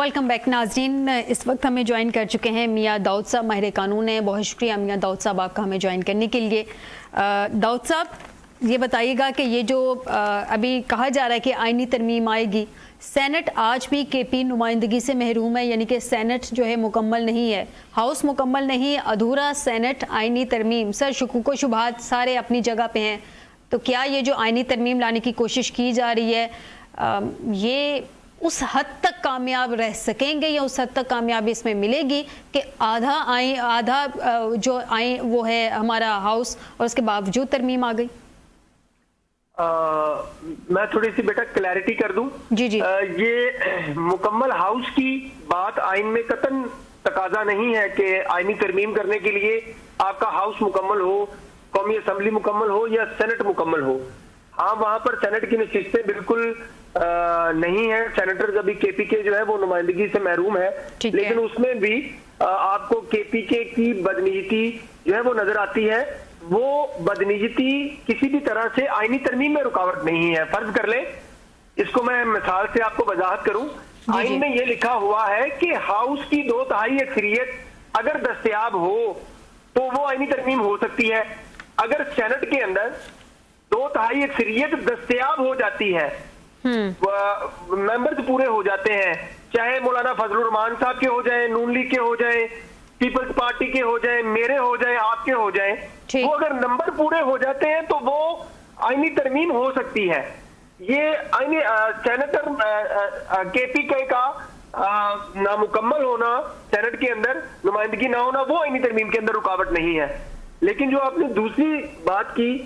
Welcome back नाजरीन। इस वक्त हमें ज्वाइन कर चुके हैं मियाँ दाऊद साहब, माहिर कानून है। बहुत शुक्रिया मियाँ दाऊद साहब आपका हमें ज्वाइन करने के लिए। दाऊद साहब, ये बताइएगा कि ये जो अभी कहा जा रहा है कि आईनी तरमीम आएगी, सेनेट आज भी केपी नुमाइंदगी से महरूम है, यानी कि सेनेट जो है मुकम्मल नहीं है, हाउस मुकम्मल नहीं, अधूरा सेनेट आईनी तरमीम। सर, शुकूक व शुबहात सारे अपनी जगह पे हैं, तो क्या ये जो आईनी तरमीम लाने की कोशिश की जा रही है ये उस हद तक कामयाब रह सकेंगे या उस हद तक कामयाबी इसमें मिलेगी कि आधा जो आई वो है हमारा हाउस और उसके बावजूद तरमीम आ गई? मैं थोड़ी सी बेटा क्लैरिटी कर दूं। जी जी। ये मुकम्मल हाउस की बात आइन में कतन तकाजा नहीं है कि आईनी तरमीम करने के लिए आपका हाउस मुकम्मल हो, कौमी असम्बली मुकम्मल हो या सेनेट मुकम्मल हो। हाँ, वहां पर सेनेट की नशिस्तें बिल्कुल नहीं है। सेनेटर्स अभी केपीके जो है वो नुमाइंदगी से महरूम है, लेकिन उसमें भी आपको केपीके की बदनीयती जो है वो नजर आती है। वो बदनीयती किसी भी तरह से आईनी तरमीम में रुकावट नहीं है। फर्ज कर लें, इसको मैं मिसाल से आपको वजाहत करूं। आइन में ये लिखा हुआ है कि हाउस की 2/3 अक्सरियत अगर दस्तयाब हो तो वो आईनी तरमीम हो सकती है। अगर सेनेट के अंदर 2/3 अक्सरियत दस्तयाब हो जाती है, मेंबर्स पूरे हो जाते हैं, चाहे मौलाना फजलुर रहमान साहब के हो जाए, नून लीग के हो जाए, पीपल्स पार्टी के हो जाए, मेरे हो जाए, आपके हो जाए, वो अगर नंबर पूरे हो जाते हैं तो वो आईनी तरमीम हो सकती है। ये आईनी सेनेटर केपीके का नामुकम्मल होना, सेनेट के अंदर नुमाइंदगी ना होना, वो आईनी तरमीम के अंदर रुकावट नहीं है। लेकिन जो आपने दूसरी बात की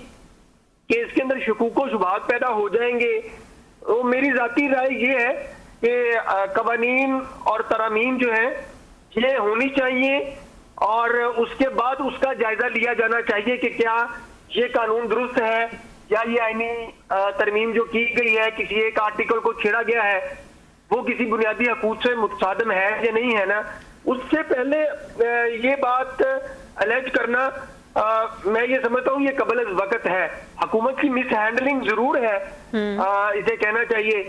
कि इसके अंदर शुकूक शुबहात पैदा हो जाएंगे, वो मेरी जाती राय ये है कि कवानीन और तरामीम जो है ये होनी चाहिए और उसके बाद उसका जायजा लिया जाना चाहिए कि क्या ये कानून दुरुस्त है या ये आईनी तरमीम जो की गई है, किसी एक आर्टिकल को छेड़ा गया है, वो किसी बुनियादी हकूक से मुतसादम है या नहीं है ना। उससे पहले ये बात अलर्ज करना मैं ये समझता हूँ ये कबल अज़ वक़्त है। हुकूमत की मिस हैंडलिंग जरूर है, इसे कहना चाहिए,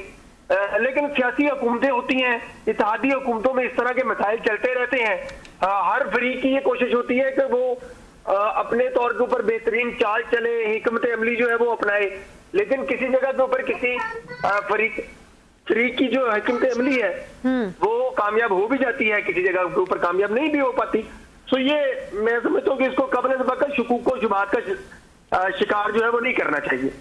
लेकिन सियासी हुकूमतें होती हैं, इत्तेहादी हुकूमतों में इस तरह के मसाइल चलते रहते हैं। हर फरीक की ये कोशिश होती है कि वो अपने तौर के ऊपर बेहतरीन चाल चले, हिकमत अमली जो है वो अपनाए, लेकिन किसी जगह के ऊपर किसी फरीक की जो हिकमत अमली है वो कामयाब हो भी जाती है, किसी जगह के ऊपर कामयाब नहीं भी हो पाती। तो ये मैं समझता हूँ कि इसको कबल अज़ वक़्त शुकूक व शुबहात का शिकार जो है वो नहीं करना चाहिए।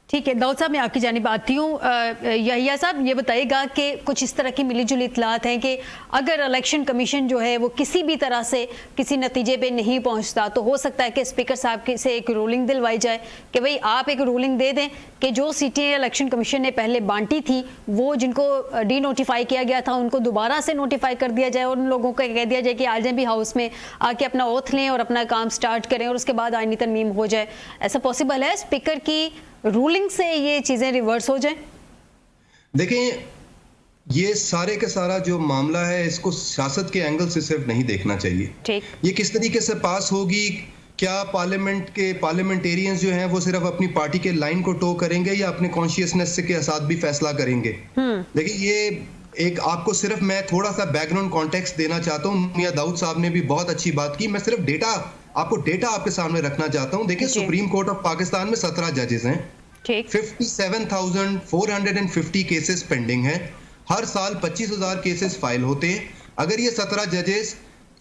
ठीक है दाऊद साहब, मैं आपकी जानिब आती हूँ। यहिया साहब, ये बताइएगा कि कुछ इस तरह की मिली जुली इत्तलात हैं कि अगर इलेक्शन कमीशन जो है वो किसी भी तरह से किसी नतीजे पे नहीं पहुँचता तो हो सकता है कि स्पीकर साहब से एक रूलिंग दिलवाई जाए कि भाई आप एक रूलिंग दे दें कि जो सीटें इलेक्शन कमीशन ने पहले बांटी थी वो जिनको डी नोटिफाई किया गया था उनको दोबारा से नोटिफाई कर दिया जाए और उन लोगों को कह दिया जाए कि आ जाए भी हाउस में आके अपना ओथ लें और अपना काम स्टार्ट करें और उसके बाद आईनी तरमीम हो जाए। ऐसा पॉसिबल है स्पीकर की रूलिंग से ये चीजें रिवर्स हो जाए? देखें, ये सारे का सारा जो मामला है इसको सियासत के एंगल से सिर्फ नहीं देखना चाहिए। ठीक, ये किस तरीके से पास होगी, क्या पार्लियामेंट के पार्लियामेंटेरियंस जो हैं वो सिर्फ अपनी पार्टी के लाइन को टो करेंगे या अपने कॉन्शियसनेस के साथ भी फैसला करेंगे। देखिए, ये एक आपको सिर्फ मैं थोड़ा सा बैकग्राउंड कॉन्टेक्स्ट देना चाहता हूँ। मियां दाऊद साहब ने भी बहुत अच्छी बात की, मैं सिर्फ डेटा आपके सामने रखना चाहता हूँ। देखिए, सुप्रीम कोर्ट ऑफ पाकिस्तान में 17 जजेस हैं, 57,450 केसेस पेंडिंग हैं, हर साल 25,000 केसेस फाइल होते हैं। अगर ये 17 जजेस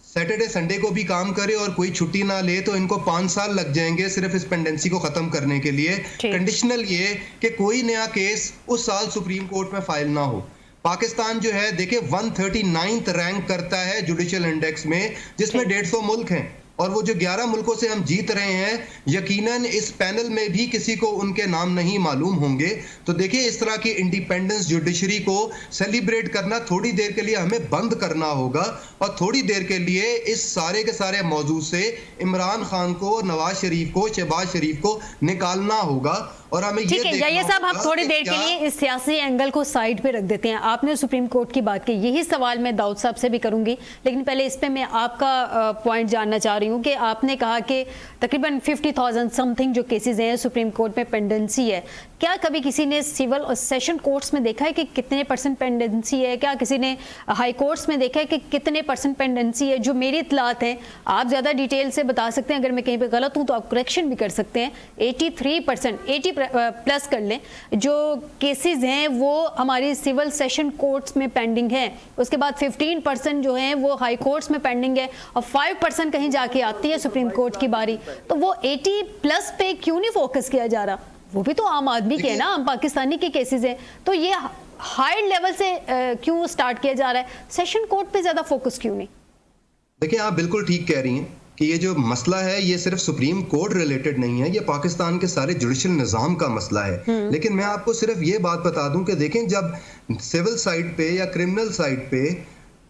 सैटरडे संडे को भी काम करे और कोई छुट्टी ना ले तो इनको 5 साल लग जाएंगे सिर्फ इस पेंडेंसी को खत्म करने के लिए। कंडीशनल ये कि कोई नया केस उस साल सुप्रीम कोर्ट में फाइल ना हो। पाकिस्तान जो है देखिए 139th रैंक करता है जुडिशियल इंडेक्स में, जिसमें 150 मुल्क हैं और वो जो 11 मुल्कों से हम जीत रहे हैं, यकीनन इस पैनल में भी किसी को उनके नाम नहीं मालूम होंगे। तो देखिए, इस तरह की इंडिपेंडेंस जुडिशरी को सेलिब्रेट करना थोड़ी देर के लिए हमें बंद करना होगा और थोड़ी देर के लिए इस सारे के सारे मौजू से इमरान खान को, नवाज शरीफ को, शहबाज शरीफ को निकालना होगा और हमें ठीक है ये साहब, हम थोड़ी देर के लिए इस सियासी एंगल को साइड पे रख देते हैं। आपने सुप्रीम कोर्ट की बात की, यही सवाल मैं दाऊद साहब से भी करूंगी, लेकिन पहले इस पे मैं आपका पॉइंट जानना चाह रही हूँ कि आपने कहा कि तकरीबन 50,000 समथिंग जो केसेस हैं सुप्रीम कोर्ट में पेंडेंसी है। क्या कभी किसी ने सिविल और सेशन कोर्ट्स में देखा है कि कितने % पेंडेंसी है? क्या किसी ने हाई कोर्ट्स में देखा है कि कितने % पेंडेंसी है? जो मेरी इतलात है, आप ज़्यादा डिटेल से बता सकते हैं, अगर मैं कहीं पे गलत हूँ तो आप करेक्शन भी कर सकते हैं। 83%, 80 प्लस कर लें, जो केसेस हैं वो हमारी सिविल सेशन कोर्ट्स में पेंडिंग है। उसके बाद 15% जो हैं वो हाई कोर्ट्स में पेंडिंग है, और 5% कहीं जाके आती है सुप्रीम कोर्ट की बारी। तो वो 80 प्लस पे क्यों नहीं फोकस किया जा रहा? वो भी तो आम आदमी के है ना, आम पाकिस्तानी के केसेस हैं। तो ये हाई लेवल से क्यों स्टार्ट किया जा रहा है? सेशन कोर्ट पे ज्यादा फोकस क्यों नहीं? देखिए, आप बिल्कुल ठीक कह रही हैं कि ये जो मसला है ये सिर्फ सुप्रीम कोर्ट रिलेटेड नहीं है, ये पाकिस्तान के सारे जुडिशल निज़ाम का मसला है। लेकिन मैं आपको सिर्फ ये बात बता दूं कि देखें, जब सिविल साइड पे या क्रिमिनल साइड पे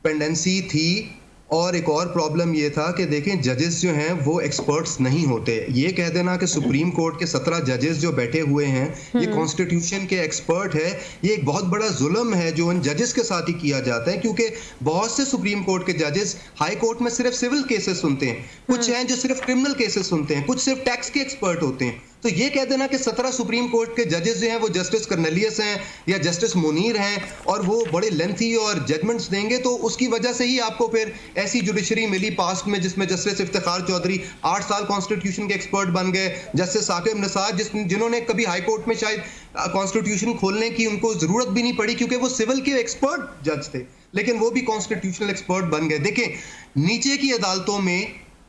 पेंडेंसी थी, और एक और प्रॉब्लम ये था कि देखें जजेस जो हैं वो एक्सपर्ट्स नहीं होते। ये कह देना कि सुप्रीम कोर्ट के 17 जजेस जो बैठे हुए हैं ये कॉन्स्टिट्यूशन के एक्सपर्ट है, ये एक बहुत बड़ा जुल्म है जो उन जजेस के साथ ही किया जाता है, क्योंकि बहुत से सुप्रीम कोर्ट के जजेस हाई कोर्ट में सिर्फ सिविल केसेस सुनते हैं, कुछ हैं जो सिर्फ क्रिमिनल केसेस सुनते हैं, कुछ सिर्फ टैक्स के एक्सपर्ट होते हैं। तो ये कह देना कि 17 सुप्रीम कोर्ट के जजेस जो हैं वो जस्टिस कर्नेलियस हैं या जस्टिस मुनीर हैं और वो बड़े लेंथी और जजमेंट्स देंगे, तो उसकी वजह से ही आपको फिर ऐसी जुडिशरी मिली पास्ट में जिसमें जस्टिस इफ्तिखार चौधरी 8 साल कॉन्स्टिट्यूशन के एक्सपर्ट बन गए, जस्टिस साकिब निसार जिन्होंने कभी हाई कोर्ट में शायद कॉन्स्टिट्यूशन खोलने की उनको जरूरत भी नहीं पड़ी क्योंकि वो सिविल के एक्सपर्ट जज थे, लेकिन वो भी कॉन्स्टिट्यूशनल एक्सपर्ट बन गए। देखें, नीचे की अदालतों में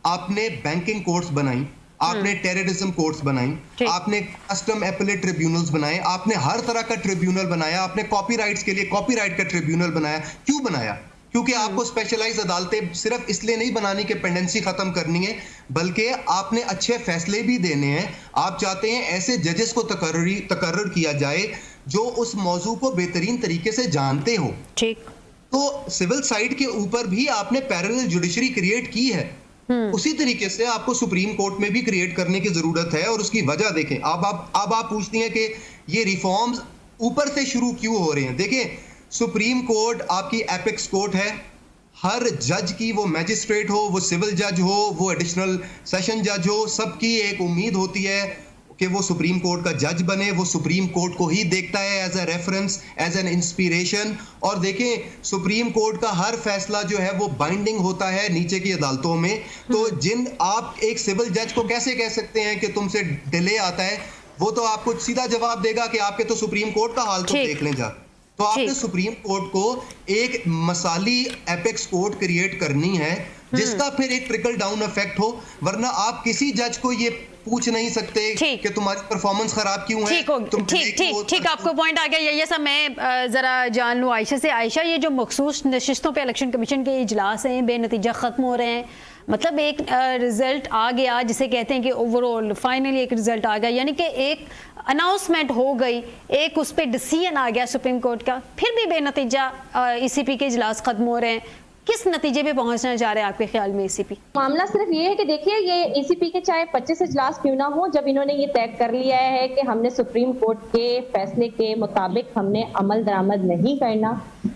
आपने बैंकिंग कोर्ट्स बनाई, आपने टेररिज्म कोर्ट्स बनाई, आपने कस्टम एपेलेट ट्रिब्यूनल्स बनाए, आपने हर तरह का ट्रिब्यूनल बनाया, आपने कॉपीराइट्स के लिए कॉपीराइट का ट्रिब्यूनल बनाया। क्यों बनाया? क्योंकि आपको स्पेशलाइज्ड अदालतें सिर्फ इसलिए नहीं बनानी कि पेंडेंसी खत्म करनी है, बल्कि आपने अच्छे फैसले भी देने हैं। आप चाहते हैं ऐसे जजेस को तकर्रर किया जाए जो उस मौजू को बेहतरीन तरीके से जानते हो। ठीक, तो सिविल साइड के ऊपर भी आपने पैरेलल जुडिशरी क्रिएट की है, उसी तरीके से आपको सुप्रीम कोर्ट में भी क्रिएट करने की जरूरत है। और उसकी वजह देखें, अब आप पूछती हैं कि ये रिफॉर्म्स ऊपर से शुरू क्यों हो रहे हैं। देखें, सुप्रीम कोर्ट आपकी एपेक्स कोर्ट है, हर जज की, वो मैजिस्ट्रेट हो, वो सिविल जज हो, वो एडिशनल सेशन जज हो, सबकी एक उम्मीद होती है कि वो सुप्रीम कोर्ट का जज बने, वो सुप्रीम कोर्ट को ही देखता है as a reference, as an inspiration. और देखें, सुप्रीम कोर्ट का हर फैसला जो है वो बाइंडिंग होता है नीचे की अदालतों में। तो आप एक सिविल जज को कैसे कह सकते हैं कि तुमसे डिले आता है? वो तो आपको सीधा जवाब देगा कि आपके तो सुप्रीम कोर्ट का हाल तो देख लें जा। तो आपने सुप्रीम कोर्ट को एक मसाली एपेक्स कोर्ट क्रिएट करनी है जिसका फिर एक ट्रिकल डाउन इफेक्ट हो, वरना आप किसी जज को ये पूछ नहीं सकते कि तुम्हारी परफॉर्मेंस खराब क्यों है। ठीक, आपको पॉइंट आ गया। ये सब मैं जरा जान लूं आयशा से। आयशा, ये जो मखसूस नशिस्तों पे इलेक्शन कमीशन के इजलास हैं बेनतीजा खत्म हो रहे हैं, मतलब एक रिजल्ट आ गया जिसे कहते हैं कि ओवरऑल फाइनली एक रिजल्ट आ गया, यानी कि एक अनाउंसमेंट हो गई, एक उस पर डिसीजन आ गया सुप्रीम कोर्ट का, फिर भी बेनतीजा ईसीपी के इजलास खत्म हो रहे हैं। किस नतीजे पे पहुंचना चाह रहे हैं आपके ख्याल में ईसीपी? मामला सिर्फ ये है कि देखिए, ये ईसीपी के चाहे 25 इजलास क्यों ना हो, जब इन्होंने ये तय कर लिया है कि हमने सुप्रीम कोर्ट के फैसले के मुताबिक हमने अमल दरामद नहीं करना,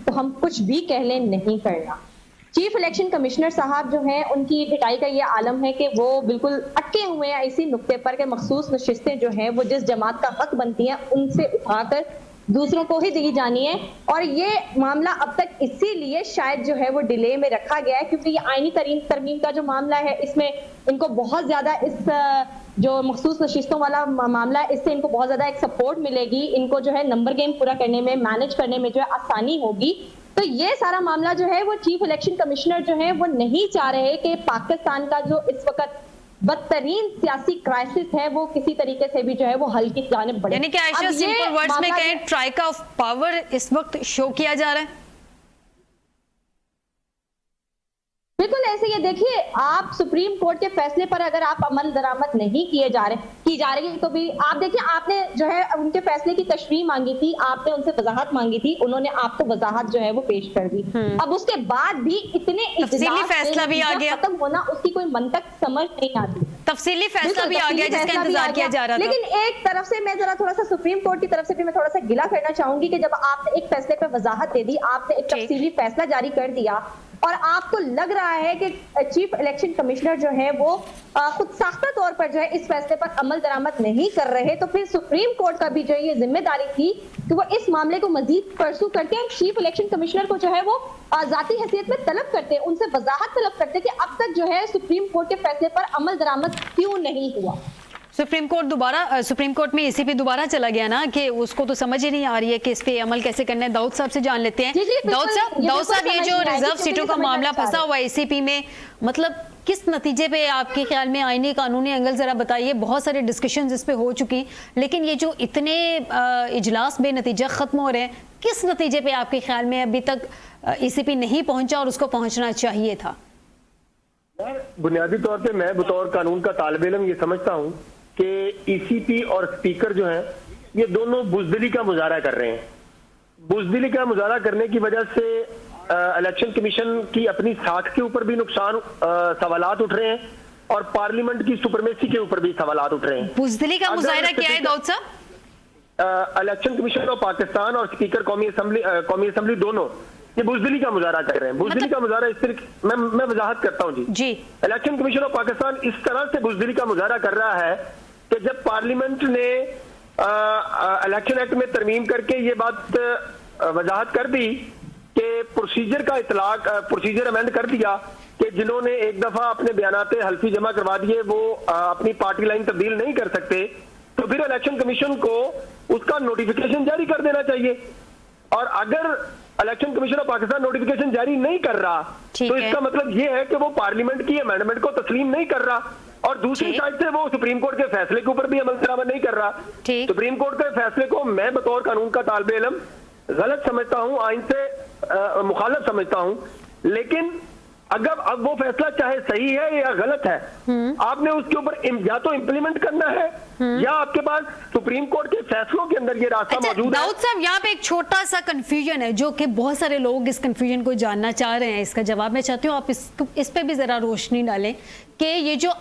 तो हम कुछ भी कह लें नहीं करना। चीफ इलेक्शन कमिश्नर साहब जो हैं, उनकी ढिठाई का ये आलम है कि वो बिल्कुल अटके हुए हैं इसी नुक्ते पर कि मखसूस नशिस्तें जो हैं वो जिस जमात का हक बनती हैं उनसे उठाकर दूसरों को ही दी जानी है। और ये मामला अब तक इसीलिए शायद जो है वो डिले में रखा गया है क्योंकि ये आईनी तरमीम का जो मामला है, इसमें इनको बहुत ज्यादा इस जो मखसूस नशिस्तों वाला मामला है, इससे इनको बहुत ज्यादा एक सपोर्ट मिलेगी, इनको जो है नंबर गेम पूरा करने में, मैनेज करने में जो है आसानी होगी। तो ये सारा मामला जो है वो चीफ इलेक्शन कमिश्नर जो है वो नहीं चाह रहे कि पाकिस्तान का जो इस वक्त बदतरीन सियासी क्राइसिस है वो किसी तरीके से भी जो है वो हल की जानिब बढ़े। यानी कि आयशा, सिंपल वर्ड्स में कहें, ट्राइका ऑफ पावर इस वक्त शो किया जा रहा है। बिल्कुल ऐसे ही है। देखिए, आप सुप्रीम कोर्ट के फैसले पर अगर आप अमल दरामद नहीं की जा रही तो भी आप देखिए, आपने जो है उनके फैसले की तशरीह मांगी थी, आपने उनसे वजाहत मांगी थी, उन्होंने आपको वजाहत जो है वो पेश कर दी। अब उसके बाद भी इतने तफसीली फैसला भी आ गया, खत्म होना उसकी कोई मंतक समझ नहीं आती। तफसीली फैसला भी आ गया जिसका इंतजार किया जा रहा था। लेकिन एक तरफ से मैं जरा थोड़ा सा सुप्रीम कोर्ट की तरफ से भी मैं थोड़ा सा गिला करना चाहूंगी कि जब आपने एक फैसले पर वजाहत दे दी, आपने एक तफसीली फैसला जारी कर दिया और आपको लग रहा है कि चीफ इलेक्शन कमिश्नर जो है वो खुद साख्ता तौर पर जो है इस फैसले पर अमल दरामद नहीं कर रहे, तो फिर सुप्रीम कोर्ट का भी जो है ये जिम्मेदारी थी कि वो इस मामले को मजीद परसू करके चीफ इलेक्शन कमिश्नर को जो है वो जाती हैसियत में तलब करते, उनसे वजाहत तलब करते कि अब तक जो है सुप्रीम कोर्ट के फैसले पर अमल दरामद क्यों नहीं हुआ। सुप्रीम कोर्ट में ईसीपी दोबारा चला गया ना, कि उसको तो समझ ही नहीं आ रही है कि इस पे अमल कैसे करना है। दाऊद साहब से जान लेते हैं। दाऊद साहब, ये जो रिजर्व सीटों का मामला फंसा हुआ है ईसीपी में, मतलब किस नतीजे पे आपके ख्याल में आईनी कानूनी एंगल जरा बताइए। बहुत सारे डिस्कशंस इस पे हो चुकी, लेकिन ये जो इतने इजलास बेनतीजा खत्म हो रहे हैं, किस नतीजे पे आपके ख्याल में अभी तक ईसीपी नहीं पहुंचा और उसको पहुंचना चाहिए था? बुनियादी तौर पे मैं बतौर कानून का तालिब इल्म ये समझता हूँ कि ईसीपी और स्पीकर जो हैं ये दोनों बुजदिली का मुजाहरा कर रहे हैं। बुजदिली का मुजाहरा करने की वजह से इलेक्शन कमीशन की अपनी साख के ऊपर भी नुकसान सवालात उठ रहे हैं और पार्लियामेंट की सुपरमेसी के ऊपर भी सवालात उठ रहे हैं। बुजदिली का मुजाहरा क्या है दाऊद साहब? इलेक्शन कमीशन ऑफ पाकिस्तान और स्पीकर कौमी असम्बली दोनों ये बुजदिली का मुजाहरा कर रहे हैं। बुजदिली का मुजाहरा इस तरह मैं वजाहत करता हूँ जी। इलेक्शन कमीशन ऑफ पाकिस्तान इस तरह से बुजदिली का मुजाहरा कर रहा है कि जब पार्लियामेंट ने इलेक्शन एक्ट में तरमीम करके ये बात वजाहत कर दी कि प्रोसीजर अमेंड कर दिया कि जिन्होंने एक दफा अपने बयानात हल्फी जमा करवा दिए वो अपनी पार्टी लाइन तब्दील नहीं कर सकते, तो फिर इलेक्शन कमीशन को उसका नोटिफिकेशन जारी कर देना चाहिए। और अगर election commission of Pakistan notification जारी नहीं कर रहा तो इसका मतलब ये है कि वो पार्लियामेंट की अमेंडमेंट को तस्लीम नहीं कर रहा और दूसरी साइड से वो सुप्रीम कोर्ट के फैसले के ऊपर भी अमल दरामद नहीं कर रहा। सुप्रीम कोर्ट के फैसले को मैं बतौर कानून का तालिब इल्म गलत समझता हूं, आइन से मुखालिफ समझता हूं, लेकिन अगर अब वो फैसला चाहे सही है या गलत है, आपने उसके ऊपर या तो इम्प्लीमेंट करना है या आपके पास सुप्रीम कोर्ट के फैसलों के अंदर ये रास्ता मौजूद है। दाऊद साहब, यहाँ पे एक छोटा सा कंफ्यूजन है जो कि बहुत सारे लोग इस कंफ्यूजन को जानना चाह रहे हैं। इसका जवाब मैं चाहती हूँ आप इस पे भी जरा रोशनी डालें कि ये जो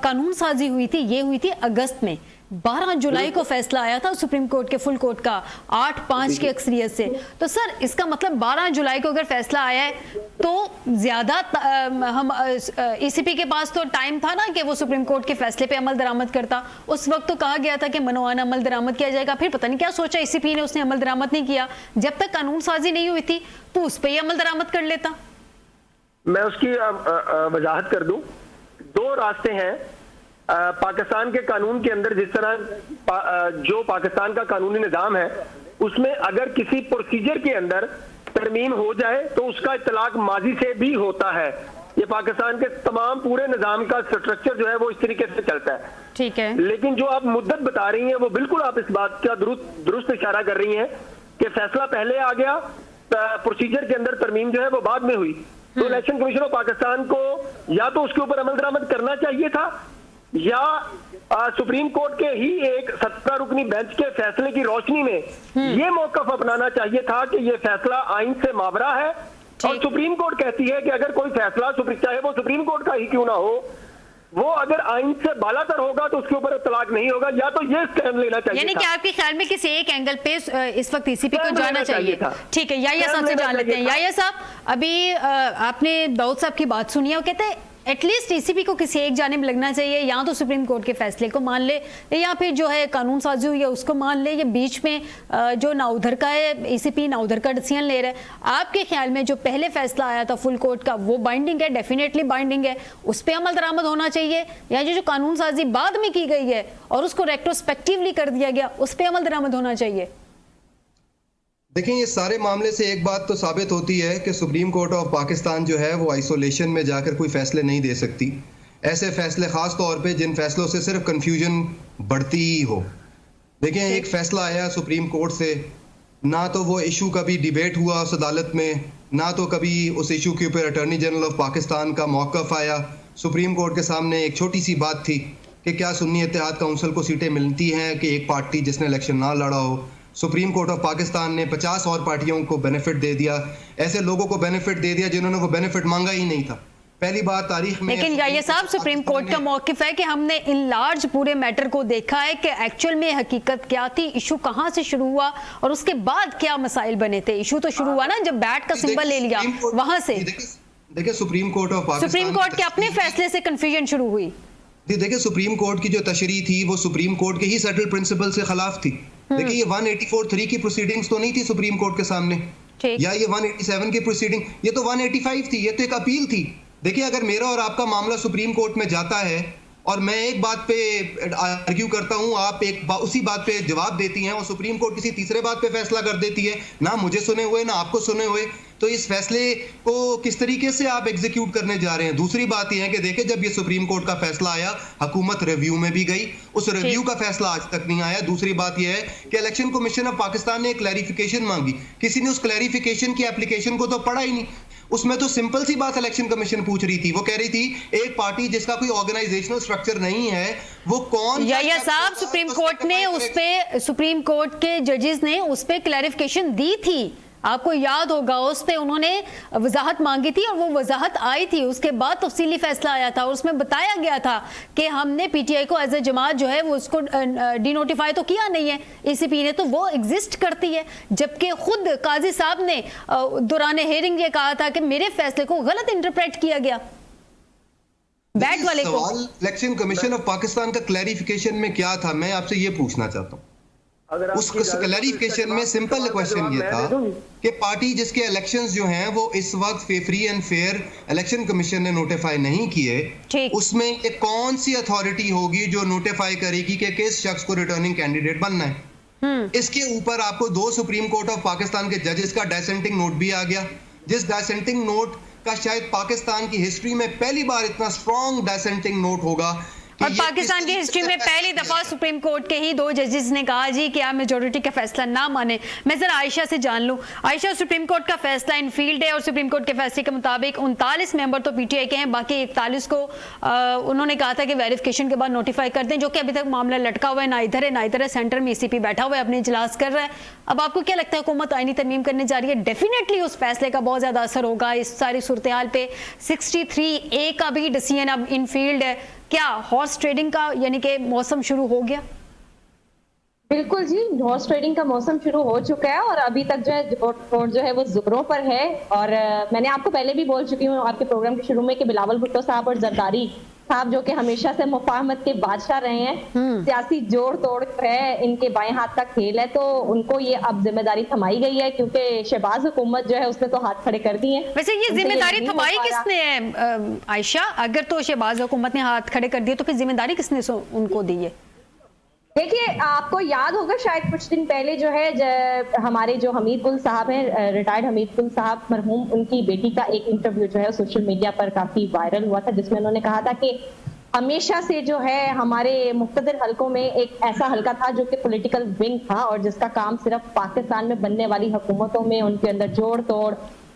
कानून साजी हुई थी ये हुई थी अगस्त में। 12 जुलाई को फैसला आया था सुप्रीम कोर्ट के फुल कोर्ट का 8-5 की अक्सरियत से। तो सर इसका मतलब 12 जुलाई को अगर फैसला आया है तो ज्यादा हम ईसीपी के पास तो टाइम था ना कि वो सुप्रीम कोर्ट के फैसले पे अमल दरामद करता। उस वक्त तो कहा गया था कि मनोआना अमल दरामद किया जाएगा, फिर पता नहीं क्या सोचा ईसीपी ने, उसने अमल दरामद नहीं किया। जब तक कानून साजी नहीं हुई थी तो उस पर ही अमल दरामद कर लेता। मैं उसकी वजाहत कर दूं। 2 रास्ते हैं पाकिस्तान के कानून के अंदर। जिस तरह जो पाकिस्तान का कानूनी निजाम है उसमें अगर किसी प्रोसीजर के अंदर तरमीम हो जाए तो उसका इतलाक माजी से भी होता है। ये पाकिस्तान के तमाम पूरे निजाम का स्ट्रक्चर जो है वो इस तरीके से चलता है। ठीक है, लेकिन जो आप मुद्दत बता रही हैं वो बिल्कुल आप इस बात का दुरुस्त इशारा कर रही हैं कि फैसला पहले आ गया, प्रोसीजर के अंदर तरमीम जो है वो बाद में हुई। तो इलेक्शन कमीशन ऑफ पाकिस्तान को या तो उसके ऊपर अमल दरामद करना चाहिए था या सुप्रीम कोर्ट के ही एक 17 रुकनी बेंच के फैसले की रोशनी में ये मौकफ अपनाना चाहिए था कि ये फैसला आइन से मावरा है। और सुप्रीम कोर्ट कहती है कि अगर कोई फैसला चाहे वो सुप्रीम कोर्ट का ही क्यों ना हो, वो अगर आइन से बालातर होगा तो उसके ऊपर तलाक नहीं होगा। या तो ये स्टैंड लेना चाहिए, यानी कि आपके ख्याल में किसी एक एंगल पे इस वक्त ईसीपी को जाना चाहिए था। ठीक है, याहिया साहब से जान लेते हैं। याहिया साहब, अभी आपने दाऊद साहब की बात सुनी है, वो कहते हैं एटलीस्ट ईसीपी को किसी एक जानिब लगना चाहिए, या तो सुप्रीम कोर्ट के फैसले को मान ले या फिर जो है कानून साजी हुई है उसको मान ले। ये बीच में जो ना उधर का है, ईसीपी ना उधर का डिसीजन ले रहा है। आपके ख्याल में जो पहले फैसला आया था फुल कोर्ट का वो बाइंडिंग है, डेफिनेटली बाइंडिंग है, उस पर अमल दरामद होना चाहिए, या जो कानून साजी बाद में की गई है और उसको रेट्रोस्पेक्टिवली कर दिया गया उस पर अमल दरामद होना चाहिए? देखिए, ये सारे मामले से एक बात तो साबित होती है कि सुप्रीम कोर्ट ऑफ पाकिस्तान जो है वो आइसोलेशन में जाकर कोई फैसले नहीं दे सकती। ऐसे फैसले खास तौर पे जिन फैसलों से सिर्फ कंफ्यूजन बढ़ती ही हो। देखिए, एक फैसला आया सुप्रीम कोर्ट से, ना तो वो इशू कभी डिबेट हुआ उस अदालत में, ना तो कभी उस इशू के ऊपर अटॉर्नी जनरल ऑफ पाकिस्तान का मौक़िफ़ आया। सुप्रीम कोर्ट के सामने एक छोटी सी बात थी कि क्या सुन्नी इत्तेहाद काउंसिल को सीटें मिलती हैं कि एक पार्टी जिसने इलेक्शन ना लड़ा हो। सुप्रीम कोर्ट ऑफ पाकिस्तान ने 50 और पार्टियों को बेनिफिट दे दिया, ऐसे लोगों को बेनिफिट दे दिया जिन्होंने वो बेनिफिट मांगा ही नहीं था। पहली बार तारीख में। लेकिन ये साहब सुप्रीम कोर्ट का मौकिफ है कि हमने इन लार्ज पूरे मैटर को देखा है कि एक्चुअल में हकीकत क्या थी, इशू कहां से शुरू हुआ और उसके बाद क्या मसाइल बने थे। इशू तो शुरू हुआ ना जब बैट का सिंबल ले लिया वहां से। देखिए supreme court of Pakistan, supreme court के अपने फैसले से कंफ्यूजन शुरू हुई। देखिए सुप्रीम कोर्ट की जो तशरीह थी वो सुप्रीम कोर्ट के ही सेटल प्रिंसिपल से खिलाफ थी। देखिए ये 184(3) की प्रोसीडिंग्स तो नहीं थी सुप्रीम कोर्ट के सामने, या ये 187 की प्रोसीडिंग, ये तो 185 थी, ये तो एक अपील थी। देखिए अगर मेरा और आपका मामला सुप्रीम कोर्ट में जाता है और मैं एक बात पे आर्ग्यू करता हूं, आप उसी बात पे जवाब देती हैं और सुप्रीम कोर्ट किसी तीसरे बात पे फैसला कर देती है, ना मुझे सुने हुए ना आपको सुने हुए, तो इस फैसले को किस तरीके से आप एग्जीक्यूट करने जा रहे हैं। दूसरी बात यह है कि देखिए जब ये सुप्रीम कोर्ट का फैसला आया, हुकूमत रिव्यू में भी गई, उस रिव्यू का फैसला आज तक नहीं आया। दूसरी बात यह है कि इलेक्शन कमीशन ऑफ पाकिस्तान ने एक क्लैरिफिकेशन मांगी, किसी ने उस क्लैरिफिकेशन की एप्लीकेशन को तो पढ़ा ही नहीं। उसमें तो सिंपल सी बात इलेक्शन कमीशन पूछ रही थी, वो कह रही थी एक पार्टी जिसका कोई ऑर्गेनाइजेशनल स्ट्रक्चर नहीं है वो कौन। या साहब सुप्रीम कोर्ट ने उस पे, सुप्रीम कोर्ट के जजेस ने उस पे क्लैरिफिकेशन दी थी, आपको याद होगा, उस पे उन्होंने वजाहत मांगी थी और वो वजाहत आई थी। उसके बाद तफसीली फैसला आया था और उसमें बताया गया था कि हमने पीटीआई को एज ए जमात जो है वो उसको डिनोटिफाई तो किया नहीं है ईसीपी ने, तो वो एग्जिस्ट करती है। जबकि खुद काजी साहब ने दौरान हेयरिंग ये कहा था कि मेरे फैसले को गलत इंटरप्रेट किया गया बैट वाले को। इलेक्शन कमीशन ऑफ पाकिस्तान का क्लैरिफिकेशन में क्या था, मैं आपसे ये पूछना चाहता हूँ। उस क्लैरिफिकेशन में सिंपल क्वेश्चन ये था कि पार्टी जिसके इलेक्शंस जो हैं वो इस वक्त free and fair election commission ने नोटिफाई नहीं किए, उसमें एक कौन सी अथॉरिटी होगी जो नोटिफाई करेगी कि किस शख्स को रिटर्निंग कैंडिडेट बनना है। इसके ऊपर आपको 2 सुप्रीम कोर्ट ऑफ पाकिस्तान के जजेस का डाइसेंटिंग नोट भी आ गया, जिस डाइसेंटिंग नोट का शायद पाकिस्तान की हिस्ट्री में पहली बार इतना स्ट्रॉन्ग डाइसेंटिंग नोट होगा। और पाकिस्तान की हिस्ट्री में पहली दफा सुप्रीम कोर्ट के ही 2 जजेस ने कहा जी कि आप मेजोरिटी का फैसला ना माने। मैं जरा आयशा से जान लूं, आयशा सुप्रीम कोर्ट का फैसला इन फील्ड है और सुप्रीम कोर्ट के फैसले के मुताबिक 39 मेंबर तो पीटीआई के हैं, बाकी 41 को उन्होंने कहा था कि वेरिफिकेशन के बाद नोटिफाई कर दें, जो कि अभी तक मामला लटका हुआ है, ना इधर है ना इधर है। सेंटर में ईसीपी बैठा हुआ है, अपने इजलास कर रहा है। अब आपको क्या लगता है हुकूमत आईनी तरमीम करने जा रही है, डेफिनेटली उस फैसले का बहुत ज्यादा असर होगा इस सारी सूरत हाल पे। 63A का भी डिसीजन अब इन फील्ड है, क्या हॉर्स ट्रेडिंग का यानी कि मौसम शुरू हो गया? बिल्कुल जी, हॉर्स ट्रेडिंग का मौसम शुरू हो चुका है और अभी तक जो है वो जोरों पर है। और मैंने आपको पहले भी बोल चुकी हूँ आपके प्रोग्राम के शुरू में कि बिलावल भुट्टो साहब और जरदारी साहब जो कि हमेशा से मुफाहमत के बादशाह रहे हैं, सियासी जोड़ तोड़ है, इनके बाएं हाथ का खेल है, तो उनको ये अब जिम्मेदारी थमाई गई है क्योंकि शहबाज हुकूमत जो है उसने तो हाथ खड़े कर दिए। वैसे ये जिम्मेदारी थमाई किसने है आयशा? अगर तो शहबाज हुकूमत ने हाथ खड़े कर दिए तो फिर जिम्मेदारी किसने उनको दी है? देखिए आपको याद होगा शायद कुछ दिन पहले जो है हमारे जो हमीद गुल साहब हैं, रिटायर्ड हमीद गुल साहब मरहूम, उनकी बेटी का एक इंटरव्यू जो है सोशल मीडिया पर काफी वायरल हुआ था, जिसमें उन्होंने कहा था कि हमेशा से जो है हमारे मुख्तलिफ हलकों में एक ऐसा हलका था जो कि पॉलिटिकल विंग था और जिसका काम सिर्फ पाकिस्तान में बनने वाली हुकूमतों में उनके अंदर जोड़ तोड़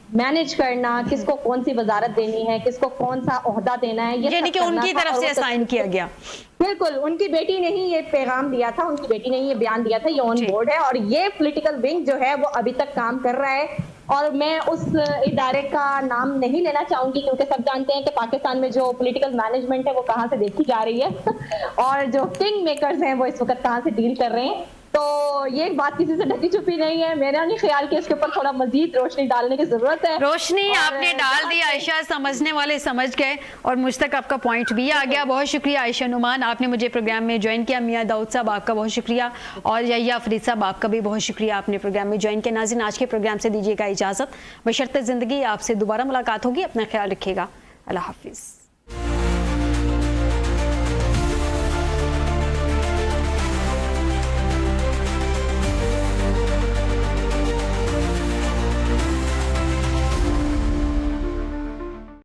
मैनेज करना, किसको कौन सी वजारत देनी है, किसको कौन सा ओहदा देना है, ये यानी कि उनकी तरफ से असाइन किया गया। बिल्कुल, उनकी बेटी ने ही ये पैगाम दिया था, उनकी बेटी ने ही ये बयान दिया था, ये ऑन बोर्ड है और ये पॉलिटिकल विंग जो है वो अभी तक काम कर रहा है। और मैं उस इदारे का नाम नहीं लेना चाहूंगी क्योंकि सब जानते हैं कि पाकिस्तान में जो पॉलिटिकल मैनेजमेंट है वो कहाँ से देखी जा रही है और जो किंग मेकर्स हैं वो इस वक्त कहाँ से डील कर रहे हैं। तो ये एक बात किसी से ढकी छुपी नहीं है। मेरा नहीं ख्याल कि इसके ऊपर थोड़ा मजीद रोशनी डालने की जरूरत है। रोशनी आपने डाल दी आयशा, समझने वाले समझ गए और मुझ तक आपका पॉइंट भी आ गया। बहुत शुक्रिया आयशा नुमान, आपने मुझे प्रोग्राम में ज्वाइन किया। मियां दाऊद साहब आपका बहुत शुक्रिया और यहिया फरीद साहब आपका भी बहुत शुक्रिया, आपने प्रोग्राम में ज्वाइन किया। नाज़रीन आज के प्रोग्राम से दीजिएगा इजाजत, बशर्ते जिंदगी आपसे दोबारा मुलाकात होगी। अपना ख्याल रखिएगा, अल्लाह हाफिज।